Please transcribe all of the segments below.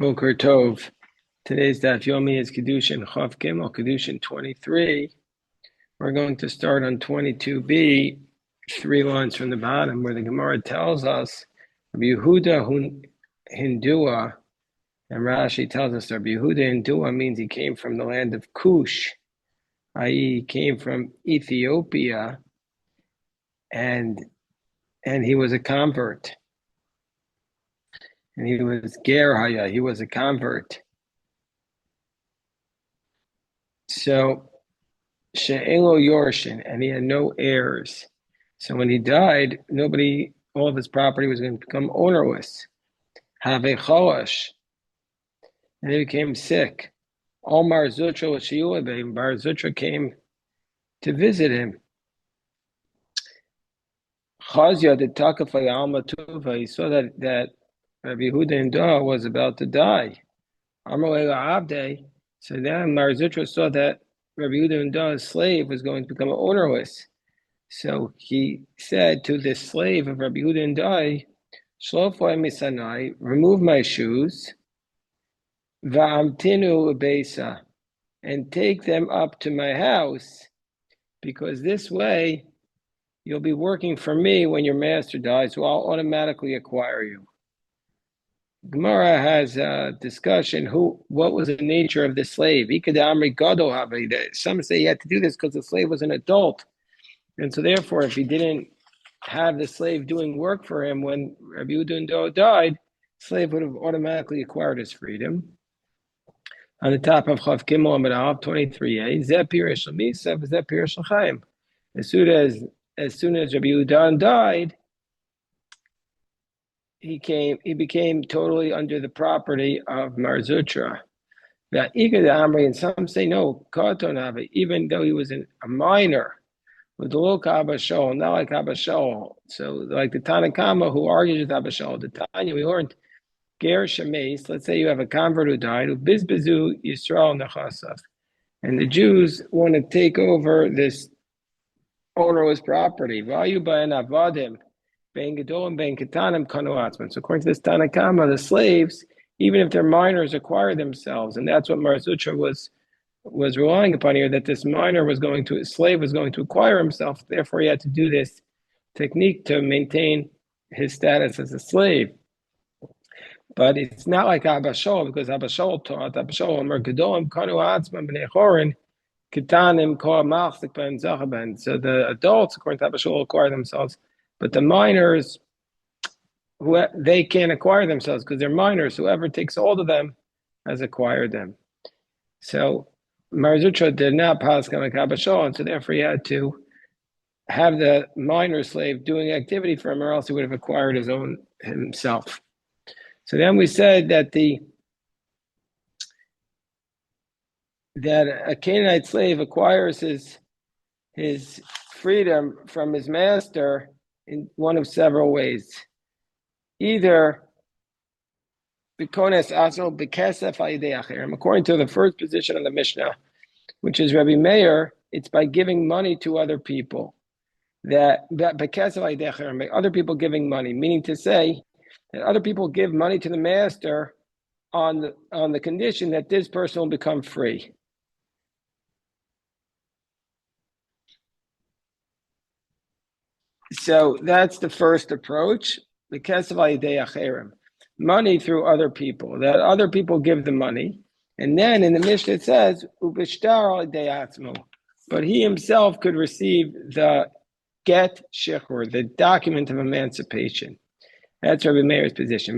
Boker Tov. Today's Daf Yomi is Kiddushin Chav Gimel, Kiddushin 23. We're going to start on 22b, 3 lines from the bottom, where the Gemara tells us Rabbi Yehuda Hindua, and Rashi tells us Rabbi Yehuda Hindua means he came from the land of Cush, i.e., he came from Ethiopia, and he was a convert. And he was Ger Haya, he was a convert. So, She'elo Yorshin, and he had no heirs. So when he died, all of his property was going to become ownerless. Have a cholash, and he became sick. All Mar Zutra Shiuabe, Bar Zutra came to visit him. Chazia the Takafay Alma Tuva, he saw that Rabbi Yehuda Indah was about to die. Amalei Abde, so then Mar Zutra saw that Rabbi Yehuda Indah's slave was going to become ownerless. So he said to the slave of Rabbi Yehuda Indai, Shlofai misanai, remove my shoes, va'amtinu beisa, and take them up to my house, because this way you'll be working for me when your master dies, so I'll automatically acquire you. Gemara has a discussion, what was the nature of the slave? Some say he had to do this because the slave was an adult. And so therefore, if he didn't have the slave doing work for him when Rabbi Yehuda died, the slave would have automatically acquired his freedom. On the top of Chav Gimel Amud Aleph 23a, Zeh Pirish L'Misa, Zeh Pirish L'Chaim. As soon as Rabbi Yehuda died, he became totally under the property of Mar Zutra. That Ika the Amri, and some say no, Katonave, even though he was a minor. With the low Abba Shaul, not like Abba Shaul. So, like the Tanakama who argues with Abba Shaul, the Tanya we learned, Ger Shemes, let's say you have a convert who died, who Bizbezu Yisrael Nechasav, and the Jews want to take over this ownerless property. Vayu Ba'en Avadim, Ben Gedolim, Ben Ketanim, Kanu Atzman. So, according to this Tanakama, the slaves, even if they're minors, acquire themselves, and that's what Mar Zutra was relying upon here, that this slave was going to acquire himself. Therefore, he had to do this technique to maintain his status as a slave. But it's not like Abba Shaul, because Abba Shaul taught, Abba Shaul, Mergedolim, Kanu Atzman, B'nei Chorin, Ketanim, Koah Machzik, Ben Zachaben. So the adults, according to Abba Shaul, acquire themselves, but the minors, they can't acquire themselves because they're minors. Whoever takes hold of them has acquired them. So Mar Zutra did not pass like Abba Shaul, and so therefore he had to have the minor slave doing activity for him, or else he would have acquired himself. So then we said that a Canaanite slave acquires his freedom from his master in one of several ways. Either according to the first position of the Mishnah, which is Rabbi Meir, it's by giving money to other people. That by other people giving money, meaning to say that other people give money to the master on the condition that this person will become free. So that's the first approach. Money through other people, that other people give the money. And then in the Mishnah it says, but he himself could receive the get shechur, the document of emancipation. That's Rabbi Meir's position.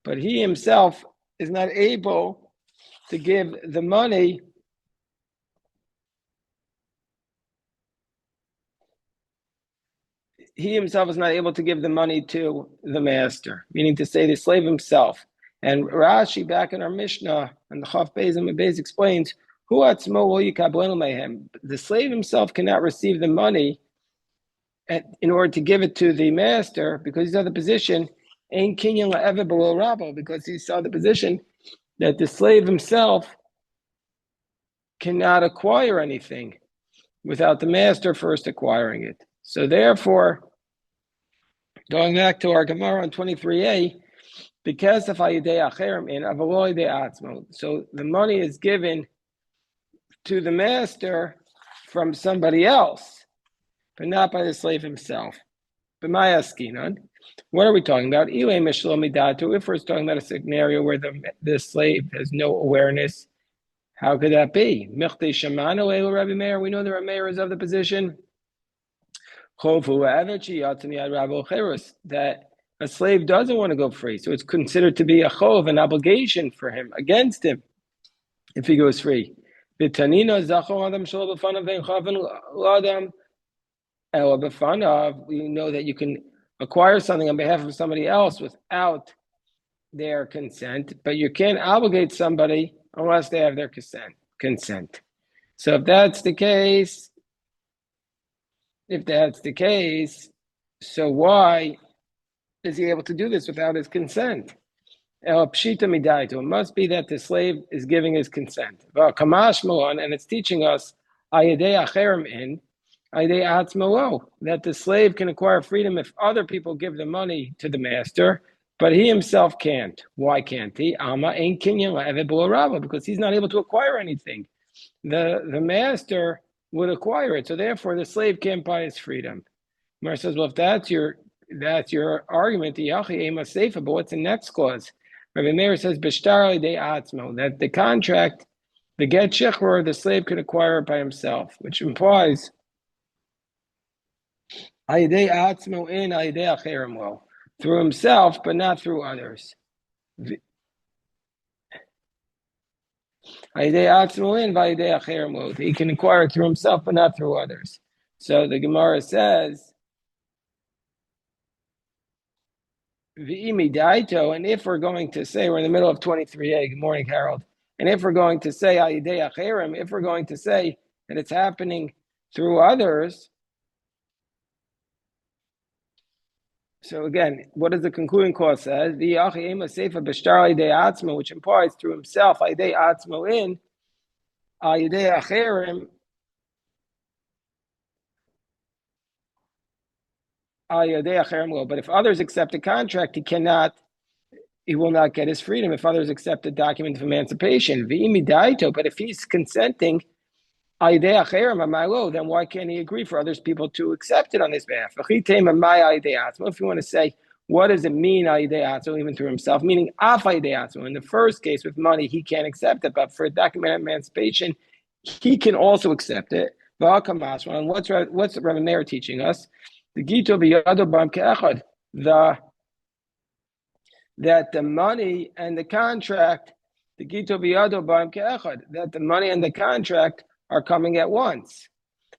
But he himself is not able to give the money. He himself is not able to give the money to the master, meaning to say the slave himself. And Rashi, back in our Mishnah, and the Chav Beis and Beis explains, the slave himself cannot receive the money in order to give it to the master, because he's in the position, because he saw the position that the slave himself cannot acquire anything without the master first acquiring it. So therefore, Going back to our Gemara on 23a, because of Hayidei Acherim in Avaloi de Atzmo. So the money is given to the master from somebody else, but not by the slave himself. But Maya Skinon, what are we talking about? If we're talking about a scenario where the slave has no awareness, how could that be? We know the Rabbi is of the position that a slave doesn't want to go free, so it's considered to be a chov, an obligation for him, against him, if he goes free. We know that you can acquire something on behalf of somebody else without their consent, but you can't obligate somebody unless they have their consent. So if that's the case, so why is he able to do this without his consent? It must be that the slave is giving his consent. And it's teaching us that the slave can acquire freedom if other people give the money to the master, but he himself can't. Why can't he? Because he's not able to acquire anything. The master would acquire it, so therefore the slave can't buy his freedom. Mar says, well, if that's your argument, but what's the next clause? Rabbi Meir says, that the contract, the get shechror, the slave could acquire it by himself, which implies through himself, but not through others. He can acquire it through himself, but not through others. So the Gemara says, and if we're going to say, we're in the middle of 23a, good morning, Harold, and if we're going to say, if we're going to say that it's happening through others, so again, what does the concluding clause say? Which implies through himself, but if others accept the contract, he will not get his freedom if others accept the document of emancipation. But if he's consenting, then why can't he agree for others people to accept it on his behalf? If you want to say, what does it mean, even through himself? Meaning, in the first case with money, he can't accept it, but for a document of emancipation, he can also accept it. And what's Rabbi Meir teaching us? That the money and the contract, that the money and the contract are coming at once.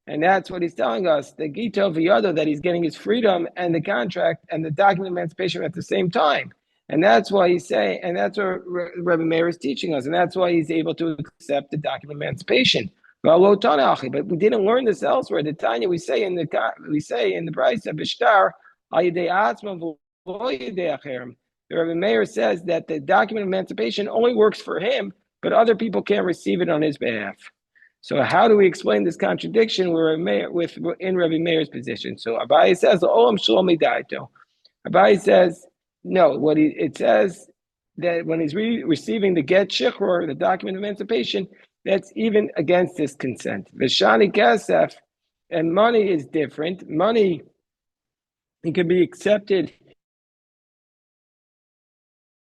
And that's what he's telling us, the Gito V'yado, that he's getting his freedom and the contract and the document of emancipation at the same time. And that's why he's saying, and that's what Rabbi Meir is teaching us, and that's why he's able to accept the document of emancipation. But we didn't learn this elsewhere. The Tanya we say in the Brisa Bishtar, the Rabbi Meir says that the document of emancipation only works for him, but other people can't receive it on his behalf. So how do we explain this contradiction in Rabbi Meir's position? So Abai says, "Olam shlomi daito." Abai says, no. It says that when he's receiving the get shichror, the document of emancipation, that's even against his consent. V'shani kasef, and money is different. Money, it can be accepted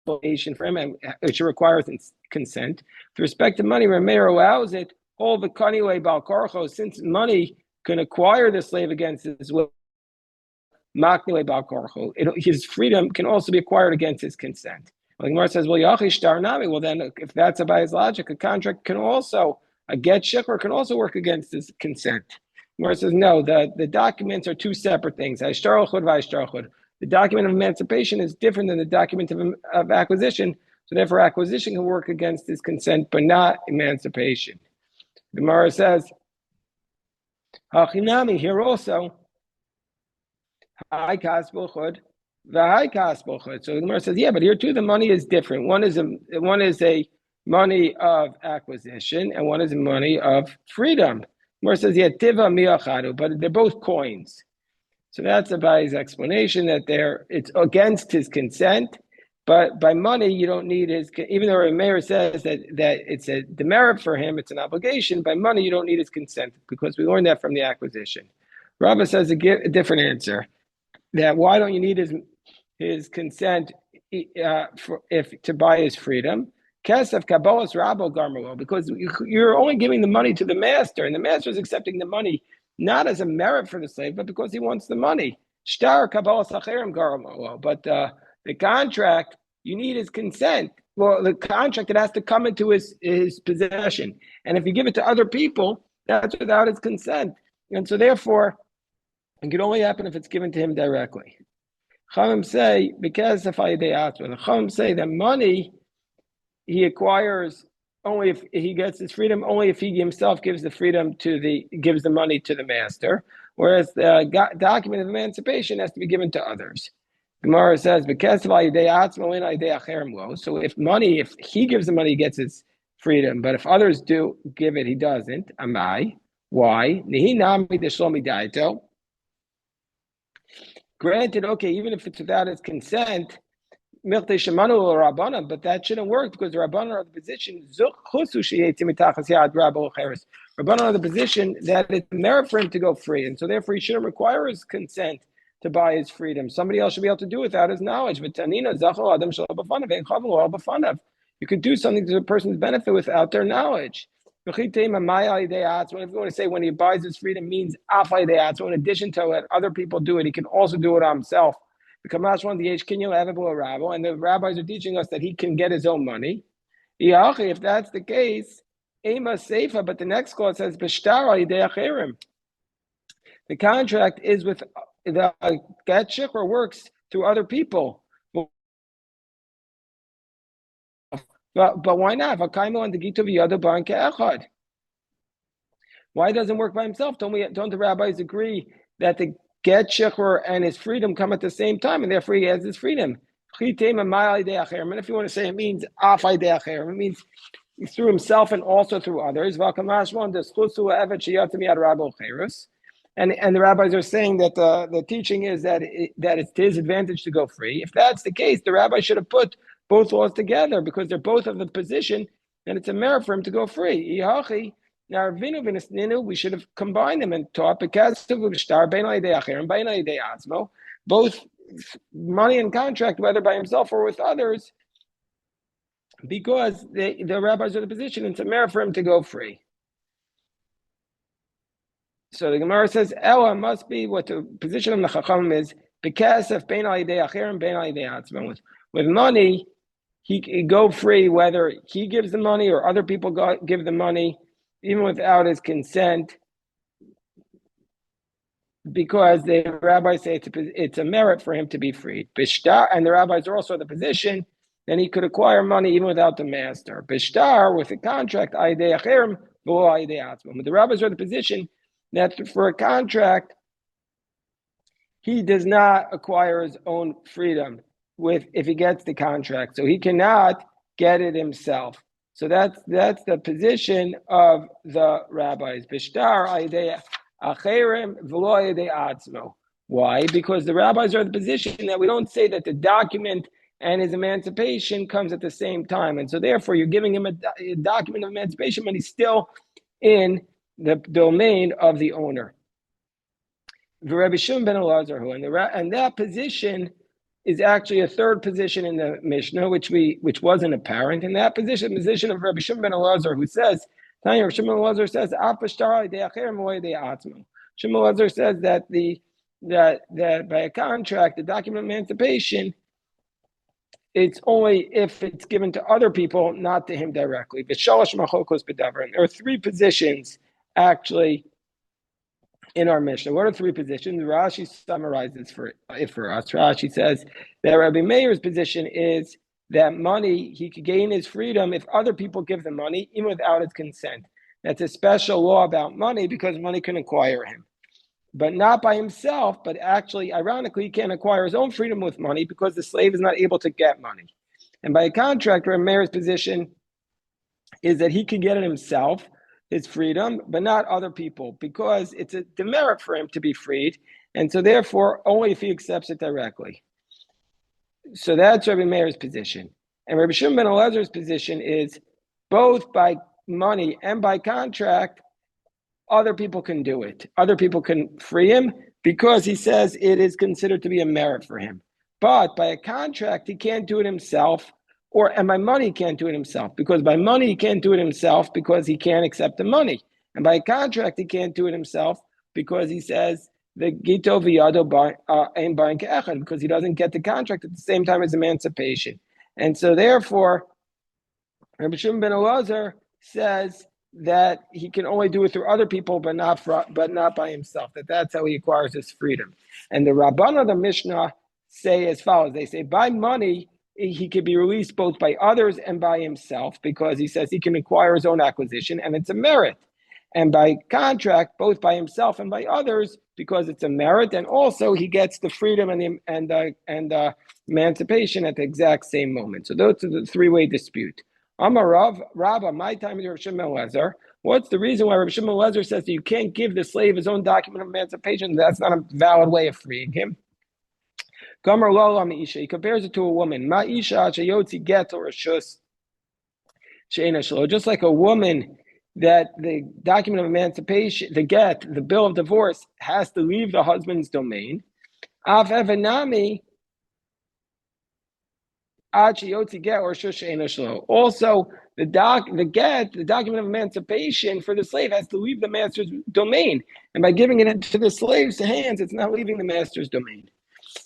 for him, which requires consent. With respect to money, Rabbi Meir allows it. All the kaniwe bal karcho, since money can acquire the slave against his will, makniwe bal karcho, his freedom can also be acquired against his consent. Like Gemara says, well, yachish tar nami. Well, then, if that's Abai's logic, a contract can also, a get shikr can also work against his consent. Gemara says, no, the documents are two separate things. The document of emancipation is different than the document of acquisition. So therefore, acquisition can work against his consent, but not emancipation. The Gemara says, Hachinami, here also, high kasbul the high kasbul chud. So the Gemara says, yeah, but here too the money is different. One is a money of acquisition, and one is a money of freedom. The Gemara says, yeah, tiva miachadu, but they're both coins. So that's Abai's explanation that it's against his consent, but by money you don't need his. Even though Meir says that it's a demerit for him, it's an obligation. By money you don't need his consent because we learned that from the acquisition. Rabbah says a different answer. That why don't you need his consent to buy his freedom? Kesef Kabbalas Rabbo Garmelo, because you're only giving the money to the master, and the master is accepting the money not as a merit for the slave, but because he wants the money. Shtar Kabbalas Acherim Garmelo, but the contract you need his consent. Well, the contract it has to come into his possession, and if you give it to other people, that's without his consent, and so therefore it can only happen if it's given to him directly. Chachamim say because of the Chachamim say that money he acquires only if he gets his freedom, only if he himself gives the money to the master, whereas the document of emancipation has to be given to others. Gemara says because of so if he gives the money, he gets his freedom, but if others do give it, he doesn't. Amai. Why? Granted, okay, even if it's without his consent, but that shouldn't work because the Rabbanan are the position Rabbanan are the position that it's merit for him to go free, and so therefore he shouldn't require his consent to buy his freedom. Somebody else should be able to do it without his knowledge. You could do something to the person's benefit without their knowledge. If you want to say when he buys his freedom means so in addition to what other people do it, he can also do it on himself. And the rabbis are teaching us that he can get his own money. If that's the case, but the next clause says the contract is with the get shikra works through other people. But why not? Why doesn't it work by himself? Don't the rabbis agree that the get shikra and his freedom come at the same time, and therefore he has his freedom? And if you want to say it means it means through himself and also through others. And the rabbis are saying that the teaching is that it's to his advantage to go free. If that's the case, the rabbi should have put both laws together because they're both of the position, and it's a merit for him to go free. We should have combined them and taught both money and contract, whether by himself or with others, because the rabbis are the position, it's a merit for him to go free. So the Gemara says, Ella must be what the position of the Chacham is, because of with money, he can go free whether he gives the money or other people give the money, even without his consent, because the rabbis say it's a merit for him to be freed. Bishtar, and the rabbis are also in the position, then he could acquire money even without the master. Bishtar, with a contract, the rabbis are in the position that for a contract, he does not acquire his own freedom if he gets the contract. So he cannot get it himself. So that's the position of the rabbis. Bishtar acherim v'lo atzmo. Why? Because the rabbis are in the position that we don't say that the document and his emancipation comes at the same time. And so therefore you're giving him a document of emancipation, but he's still in the domain of the owner. Rabbi Shimon ben Elazar, and that position is actually a third position in the Mishnah, which wasn't apparent. And that position of Rabbi Shimon ben Elazar, who says, Shimon ben Elazar says, Shimon ben Elazar says that by a contract, the document of emancipation, it's only if it's given to other people, not to him directly. But there are three positions actually in our Mishnah. What are three positions? Rashi summarizes for us. Rashi says that Rabbi Meir's position is that money, he could gain his freedom if other people give the money, even without his consent. That's a special law about money because money can acquire him. But not by himself, but actually, ironically, he can't acquire his own freedom with money because the slave is not able to get money. And by a contract, Rabbi Meir's position is that he can get it himself, his freedom, but not other people, because it's a demerit for him to be freed. And so therefore, only if he accepts it directly. So that's Rabbi Meir's position. And Rabbi Shimon ben Elazar's position is both by money and by contract, other people can do it. Other people can free him because he says it is considered to be a merit for him. But by a contract, he can't do it himself, and by money, he can't do it himself. Because by money, he can't do it himself because he can't accept the money. And by a contract, he can't do it himself because he says the Gito Viyado Ein Bain Ke'echad, because he doesn't get the contract at the same time as emancipation. And so therefore, Rabbi Shimon ben Elazar says that he can only do it through other people, but not by himself. That's how he acquires his freedom. And the Rabban of the Mishnah say as follows: they say by money he could be released both by others and by himself, because he says he can acquire his own acquisition, and it's a merit. And by contract, both by himself and by others, because it's a merit, and also he gets the freedom and emancipation at the exact same moment. So those are the three-way dispute. Amar Rabba, my time is Rav Shimon ben Elazar. What's the reason why Rav Shimon ben Elazar says that you can't give the slave his own document of emancipation? That's not a valid way of freeing him. Gomer lo Isha. He compares it to a woman. Ma Isha sheyotzi get or a shus she'ena shlo. Just like a woman that the document of emancipation, the get, the bill of divorce, has to leave the husband's domain. Av evanami. Also, the document of emancipation for the slave has to leave the master's domain. And by giving it to the slave's hands, it's not leaving the master's domain.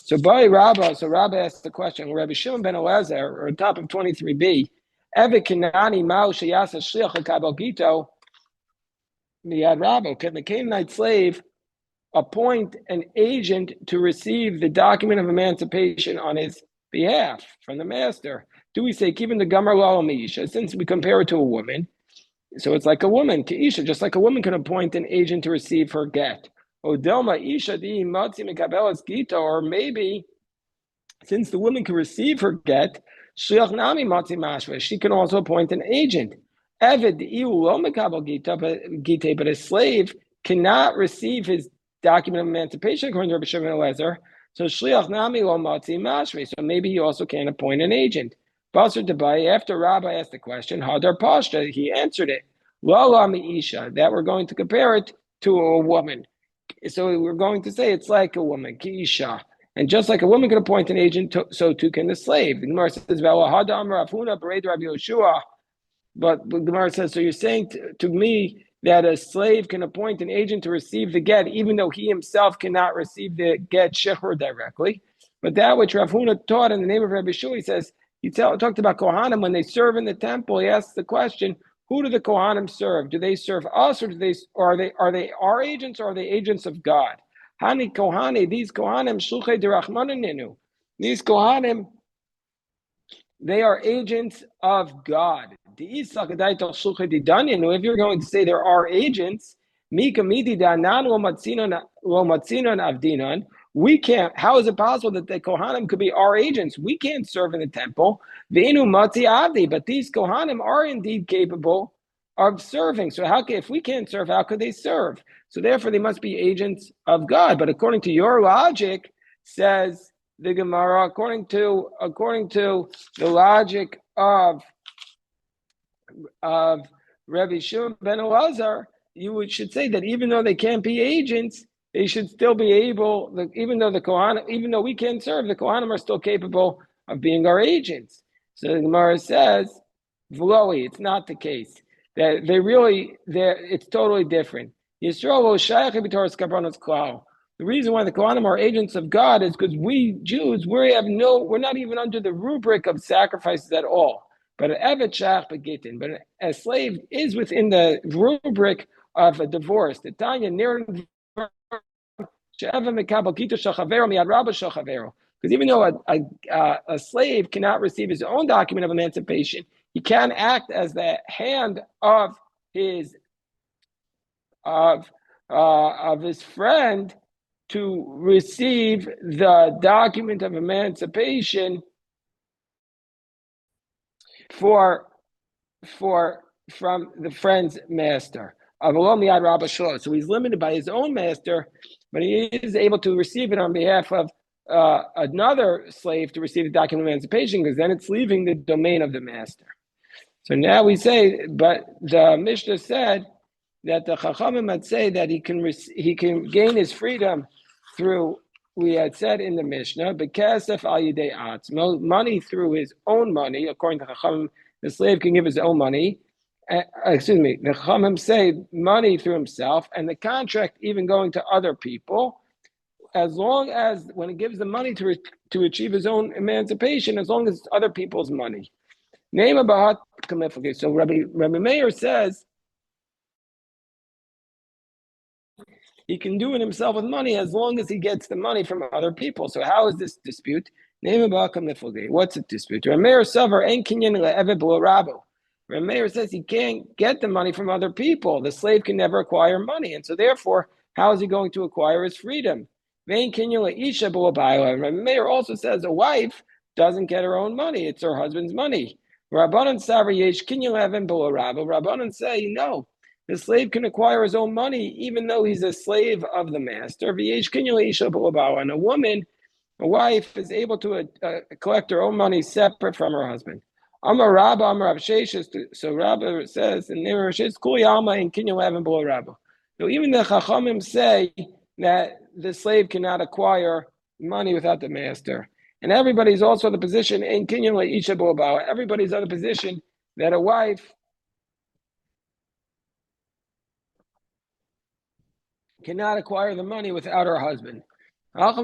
So Rabba asked the question, Rabbi Shimon ben Elazar, or on top of 23b, can the Canaanite slave appoint an agent to receive the document of emancipation on his behalf from the master? Do we say given the Gomer lo Isha, since we compare it to a woman, so it's like a woman, Isha, just like a woman can appoint an agent to receive her get. Odelma Isha di matzi mekabelas gita, or maybe since the woman can receive her get, shliach nami matzi mashva, she can also appoint an agent. Eved iu lo mekabel gita, but a slave cannot receive his document of emancipation according to Rabbi Shimon ben Elazar. So shliach nami lo matzi mashve. So maybe he also can appoint an agent. Basar Debai, after Rabbi asked the question, Hadar Pashta, he answered it. Lo lami isha, that we're going to compare it to a woman. So we're going to say it's like a woman, ki isha. And just like a woman can appoint an agent, so too can the slave. The Gemara says, but the Gemara says, so you're saying to me that a slave can appoint an agent to receive the get, even though he himself cannot receive the get shechur directly. But that which Rav Huna taught in the name of Rabbi Shua, he says, he talked about Kohanim when they serve in the temple. He asks the question, who do the Kohanim serve? Do they serve us, or are they our agents, or are they agents of God? Hani Kohani, these Kohanim, Shluchei Derachmananinu. These Kohanim, they are agents of God. If you're going to say there are agents, we can't. How is it possible that the Kohanim could be our agents? We can't serve in the temple. But these Kohanim are indeed capable of serving. So if we can't serve, how could they serve? So therefore, they must be agents of God. But according to your logic, says the Gemara, according to the logic of Rabbi Shimon ben Elazar, should say that even though they can't be agents, they should still be able. Even though we can't serve, the Kohanim are still capable of being our agents. So the Gemara says, "V'loi, it's not the case. That it's totally different." The reason why the Kohanim are agents of God is because we Jews, we're not even under the rubric of sacrifices at all. But a slave is within the rubric of a divorce. The Tanya because even though a slave cannot receive his own document of emancipation, he can act as the hand of his friend to receive the document of emancipation from the friend's master. So he's limited by his own master, but he is able to receive it on behalf of another slave to receive the document of emancipation, because then it's leaving the domain of the master. So now we say, but the Mishnah said that the Chachamim might say that he can gain his freedom through, we had said in the Mishnah, bekesef al yidei atz, money through his own money. According to Chachamim, the slave can give his own money. The Chachamim say money through himself, and the contract even going to other people, as long as when he gives the money to achieve his own emancipation, as long as it's other people's money. Name about kamiflige. So Rabbi Meir says he can do it himself with money as long as he gets the money from other people. So how is this dispute? Name about kamiflige. What's a dispute? Rabbi Meir savar ein kinyan le'eved b'lo rabo. Rabbi Meir says he can't get the money from other people. The slave can never acquire money, and so therefore, how is he going to acquire his freedom? Vein kinyan le'isha b'lo ba'ila. Rabbi Meir also says a wife doesn't get her own money; it's her husband's money. Rabbanan savar yesh kinyan le'eved b'lo rabo. Rabbanan say no. The slave can acquire his own money even though he's a slave of the master. And a woman, a wife, is able to collect her own money separate from her husband. Amar Rabba, Amar Rav Sheshes. So Rabba says, and Rav Sheshes, Kuli Alma and Kinyan Levin below Rabba. So even the Chachamim say that the slave cannot acquire money without the master. And everybody's also the position in Kinyan Leisha Bobawa. Everybody's on the position that a wife cannot acquire the money without her husband. What are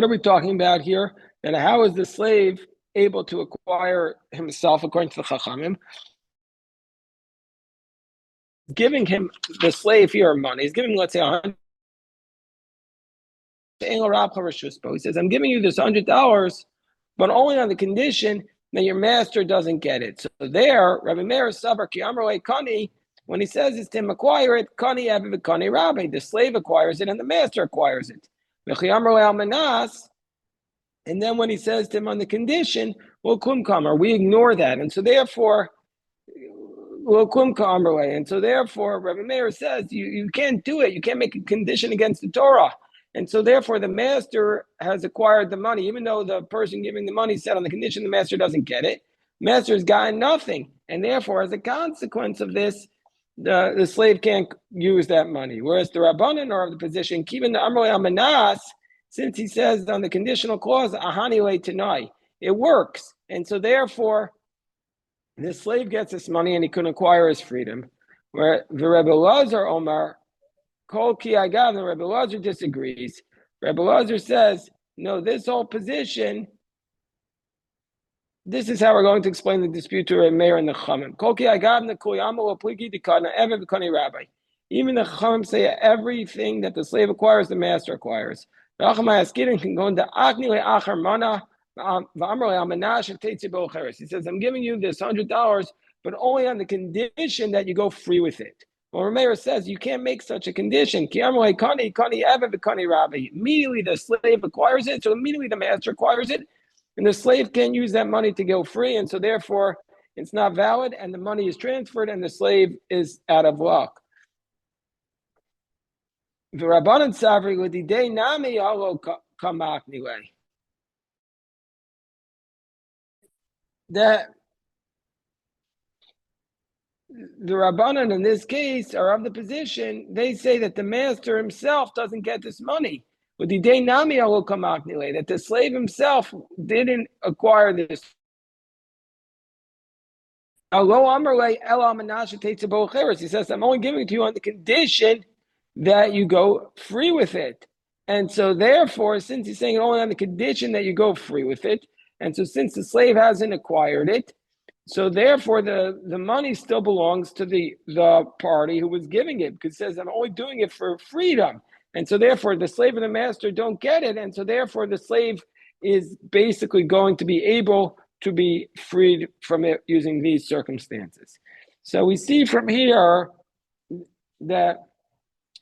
we talking about here? And how is the slave able to acquire himself according to the Chachamim? Giving him, the slave here, money. He's giving, let's say, $100. He says, I'm giving you this $100, but only on the condition that your master doesn't get it. So there, Rabbi Meir Sabar Ki Amrei Kani, when he says it's to him acquire it, Kani Aviv Kani Rabbi, the slave acquires it and the master acquires it. And then when he says to him on the condition, well, kum kamar, we ignore that. And so therefore, and so therefore, Rabbi Meir says you can't do it. You can't make a condition against the Torah. And so therefore, the master has acquired the money, even though the person giving the money said on the condition the master doesn't get it. Master has gotten nothing. And therefore, as a consequence of this, the slave can't use that money. Whereas the Rabbanan are of the position, keeping the Amrei Amanas, since he says on the conditional clause, Ahani le Tanai, it works. And so therefore, the slave gets this money and he can acquire his freedom. Where the Rebbe Lazar Omar, Kol Ki Agav, the Rebbe Lazar disagrees. Rebbe Lazar says, no, this whole position, this is how we're going to explain the dispute to Rebbe Meir and the Chachamim. Kol Ki Agav, the Koyamo, Pliki, the Kana, Evan, Kani Rabbi. Even the Chachamim say everything that the slave acquires, the master acquires. Rachamai Askirin can go into Akni le'achar mana. He says, I'm giving you this $100, but only on the condition that you go free with it. Well, Rameir says you can't make such a condition. Immediately the slave acquires it, so immediately the master acquires it, and the slave can't use that money to go free, and so therefore it's not valid, and the money is transferred, and the slave is out of luck. The Rabbanan Savri with the day Nami Alo Kamak anyway. That the Rabbanan in this case are of the position, they say that the master himself doesn't get this money. With the day Nami Alo Kamak anyway, that the slave himself didn't acquire this. He says, I'm only giving it to you on the condition that you go free with it. And so therefore, since he's saying only on the condition that you go free with it, and so since the slave hasn't acquired it, so therefore the money still belongs to the party who was giving it, because it says I'm only doing it for freedom. And so therefore the slave and the master don't get it, and so therefore the slave is basically going to be able to be freed from it using these circumstances. So we see from here that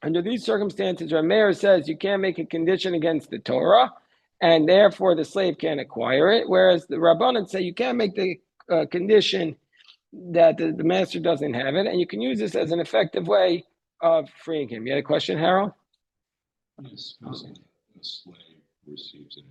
under these circumstances, Rameir says you can't make a condition against the Torah, and therefore the slave can't acquire it, whereas the Rabbanan say you can't make the condition that the master doesn't have it, and you can use this as an effective way of freeing him. You had a question, Harold? Yes, suppose a slave receives an